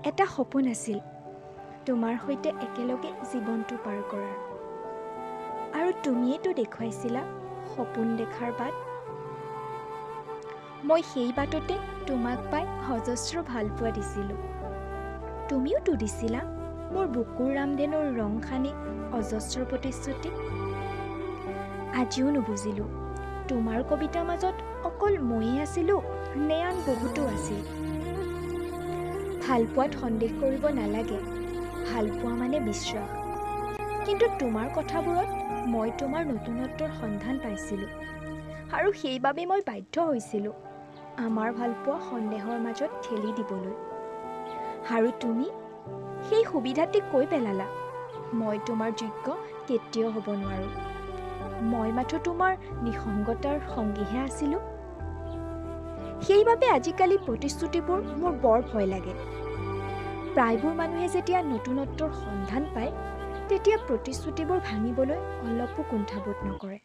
এটা সপোন আছিল তোমাৰ সৈতে একেলগে জীৱনটো পাৰ কৰাৰ। আৰু তুমিয়েতো দেখুৱাইছিলা সপোন দেখাৰ বাট। মই সেই বাটতে তোমাক পাই অজস্ৰ ভালপোৱা দিছিলোঁ। তুমিওতো দিছিলা মোৰ বুকুৰ ৰামধেনুৰ ৰং সানি অজস্ৰ প্ৰতিশ্ৰুতি। আজিও নুবুজিলোঁ তোমাৰ কবিতাৰ মাজত অকল ময়ে আছিলোঁ নে আন বহুতো আছিল। ভালপোৱাত সন্দেহ কৰিব নালাগে, ভালপোৱা মানে বিশ্বাস। কিন্তু তোমাৰ কথাবোৰত মই তোমাৰ নতুনত্বৰ সন্ধান পাইছিলোঁ আৰু সেইবাবে মই বাধ্য হৈছিলোঁ আমাৰ ভালপোৱা সন্দেহৰ মাজত ঠেলি দিবলৈ। আৰু তুমি সেই সুবিধাটি কৈ পেলালা মই তোমাৰ যোগ্য কেতিয়াও হ'ব নোৱাৰোঁ। মই মাথো তোমাৰ নিসংগতাৰ সংগীহে আছিলোঁ। সেইবাবে আজিকালি প্ৰতিশ্ৰুতিবোৰ মোৰ বৰ ভয় লাগে। প্ৰায়বোৰ মানুহে যেতিয়া নতুনত্বৰ সন্ধান পায় তেতিয়া প্ৰতিশ্ৰুতিবোৰ ভাঙিবলৈ অলপো কুণ্ঠাবোধ নকৰে।